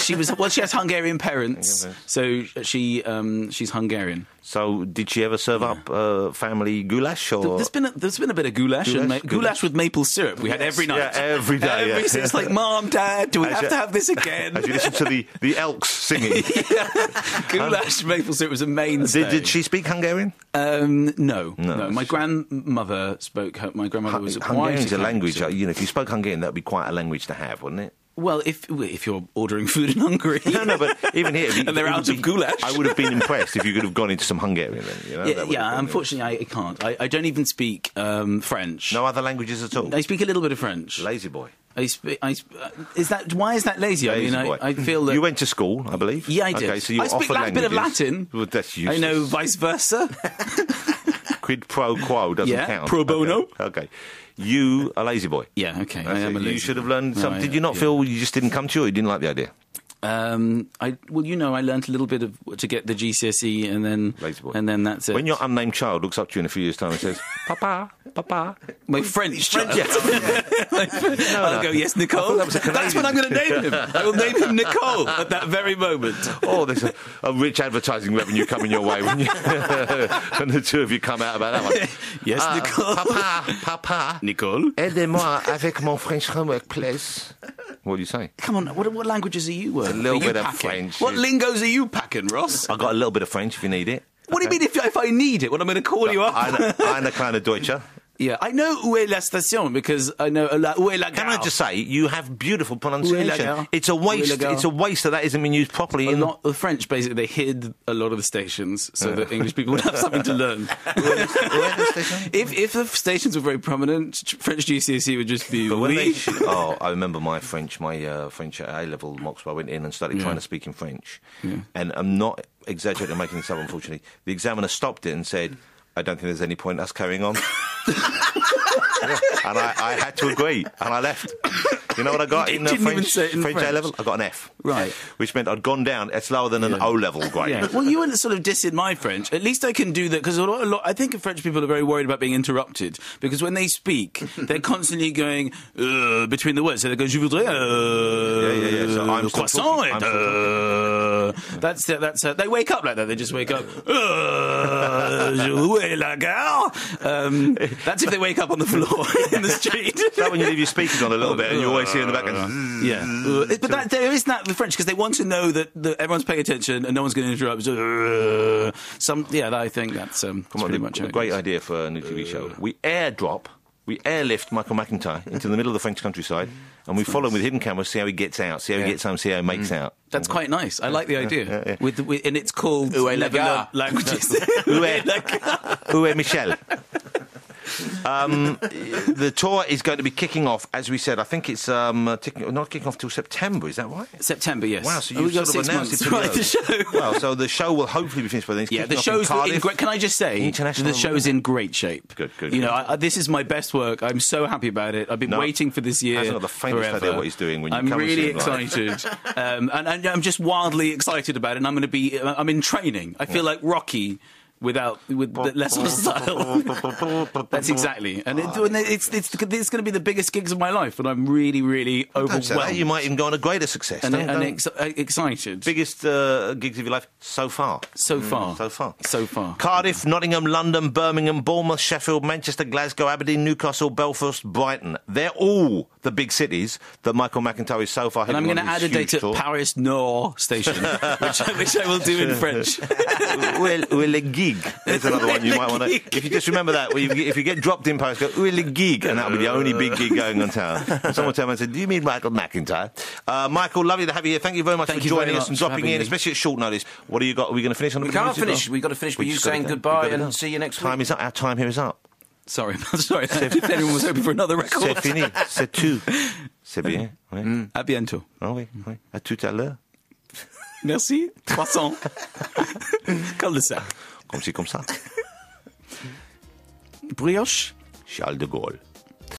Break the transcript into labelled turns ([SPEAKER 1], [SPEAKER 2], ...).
[SPEAKER 1] She has Hungarian parents, so she's Hungarian.
[SPEAKER 2] So, did she ever serve up family goulash? Or
[SPEAKER 1] there's been a bit of goulash goulash with maple syrup. We had every night,
[SPEAKER 2] every day.
[SPEAKER 1] It's like, Mom, Dad, do we have to have this again?
[SPEAKER 2] As you listen to the elks singing,
[SPEAKER 1] goulash maple syrup was a mainstay.
[SPEAKER 2] Did she speak Hungarian?
[SPEAKER 1] No. My grandmother spoke. My grandmother was
[SPEAKER 2] Hungarian's a language. If you spoke Hungarian, that'd be quite a language to have, wouldn't it?
[SPEAKER 1] Well, if you're ordering food in Hungary,
[SPEAKER 2] no, but even here,
[SPEAKER 1] and they're out of goulash,
[SPEAKER 2] I would have been impressed if you could have gone into some Hungarian. Then,
[SPEAKER 1] unfortunately, I can't. I don't even speak French.
[SPEAKER 2] No other languages at all.
[SPEAKER 1] I speak a little bit of French.
[SPEAKER 2] Lazy boy.
[SPEAKER 1] Why is that lazy? I feel that
[SPEAKER 2] you went to school, I believe.
[SPEAKER 1] Yeah, I did.
[SPEAKER 2] Okay, so you
[SPEAKER 1] speak a bit of Latin.
[SPEAKER 2] Well, that's useless.
[SPEAKER 1] I know vice versa.
[SPEAKER 2] Quid pro quo doesn't count.
[SPEAKER 1] Pro bono.
[SPEAKER 2] Okay. You a lazy boy.
[SPEAKER 1] Yeah, okay. I am a lazy boy.
[SPEAKER 2] You should have learned something. Did you not feel you just didn't come to you, or you didn't like the idea?
[SPEAKER 1] I learnt a little bit to get the GCSE, and then
[SPEAKER 2] lazy boy.
[SPEAKER 1] And then that's it.
[SPEAKER 2] When your unnamed child looks up to you in a few years' time and says, "Papa, Papa,"
[SPEAKER 1] my French child.
[SPEAKER 2] I'll
[SPEAKER 1] go, yes, Nicole. That's what I'm going to name him. I will name him Nicole at that very moment.
[SPEAKER 2] Oh, there's a rich advertising revenue coming your way when you and the two of you come out about that one.
[SPEAKER 1] Yes, Nicole.
[SPEAKER 2] Papa,
[SPEAKER 1] Nicole.
[SPEAKER 2] Aidez-moi avec mon French homework, please. What do you say?
[SPEAKER 1] Come on, what languages are you
[SPEAKER 2] A little bit of French.
[SPEAKER 1] What lingos are you packing, Ross?
[SPEAKER 2] I've got a little bit of French if you need it.
[SPEAKER 1] What do you mean if I need it? What, I'm going to call you up?
[SPEAKER 2] Eine kleine Deutsche.
[SPEAKER 1] Yeah, I know où est la station because I know où est la gare.
[SPEAKER 2] Can I just say, you have beautiful pronunciation. It's a waste. It's a waste that isn't being used properly.
[SPEAKER 1] The French, basically, they hid a lot of the stations so that English people would have something to learn. If the stations were very prominent, French GCSE would just be...
[SPEAKER 2] I remember my French at A-level mocks where I went in and started trying to speak in French. Yeah. And I'm not exaggerating, making this up, unfortunately. The examiner stopped it and said, I don't think there's any point us carrying on. And I had to agree, and I left. You know what I got in French A-level? I got an F.
[SPEAKER 1] Right.
[SPEAKER 2] Which meant I'd gone down. It's lower than an O-level grade.
[SPEAKER 1] Yeah. Well, you were sort of dissing my French. At least I can do that, because I think French people are very worried about being interrupted, because when they speak, they're constantly going between the words. So they go, je voudrais
[SPEAKER 2] So I'm
[SPEAKER 1] croissant. That's they wake up like that. They just wake up. Où est la gare? That's if they wake up on the floor in the street.
[SPEAKER 2] That's when you leave your speakers on a little bit, and you always hear in the background.
[SPEAKER 1] Yeah, but there is that with French, because they want to know that everyone's paying attention and no one's going to interrupt. I think that's pretty much
[SPEAKER 2] a great idea for a new TV show. We airlift Michael Mcintyre into the middle of the French countryside, and we follow him with hidden cameras, see how he gets out, see how he gets home, see how he makes out.
[SPEAKER 1] That's quite nice. I like the idea. And it's called
[SPEAKER 3] Où est la gare?
[SPEAKER 1] Languages.
[SPEAKER 2] Où est Michel? The tour is going to be kicking off, as we said. I think it's not kicking off till September. Is that right?
[SPEAKER 1] September, yes.
[SPEAKER 2] Wow, so you've sort of announced it to
[SPEAKER 1] the show.
[SPEAKER 2] Well, so the show will hopefully be finished by then.
[SPEAKER 1] Yeah, the show's in great. Can I just say, the show's in great shape.
[SPEAKER 2] Good.
[SPEAKER 1] This is my best work. I'm so happy about it. I've been waiting for this year.
[SPEAKER 2] Hasn't got the faintest idea what he's doing. When you
[SPEAKER 1] I'm
[SPEAKER 2] come
[SPEAKER 1] really excited, and I'm just wildly excited about it. And I'm in training. I feel like Rocky. With less style. That's exactly. And it's going to be the biggest gigs of my life, and I'm really, really overwhelmed.
[SPEAKER 2] You might even go on a greater success.
[SPEAKER 1] And excited.
[SPEAKER 2] Biggest gigs of your life so far?
[SPEAKER 1] So far.
[SPEAKER 2] Cardiff, Nottingham, London, Birmingham, Bournemouth, Sheffield, Manchester, Glasgow, Aberdeen, Newcastle, Belfast, Brighton. They're all the big cities that Michael Mcintyre is so far hitting.
[SPEAKER 1] And I'm going to add a date at Paris Nord station, which I will do in French.
[SPEAKER 2] Le gig. There's another one you might want to... If you just remember that, if you get dropped in Paris, go, le gig, and that'll be the only big gig going on town. Someone turned around and said, do you mean Michael Mcintyre? Michael, lovely to have you here. Thank you very much for joining us and dropping in, especially at short notice. What do you got? Are we going to finish on the...
[SPEAKER 3] We can't finish. We've got to finish with you saying goodbye and see you next week.
[SPEAKER 2] Our time here is up.
[SPEAKER 1] Sorry. If anyone was hoping for another record.
[SPEAKER 2] C'est fini. C'est tout. C'est bien. Oui.
[SPEAKER 1] À bientôt.
[SPEAKER 2] Oui. À tout à l'heure.
[SPEAKER 1] Merci. 300. Comme ça.
[SPEAKER 2] Comme ça.
[SPEAKER 1] Brioche.
[SPEAKER 2] Charles de Gaulle.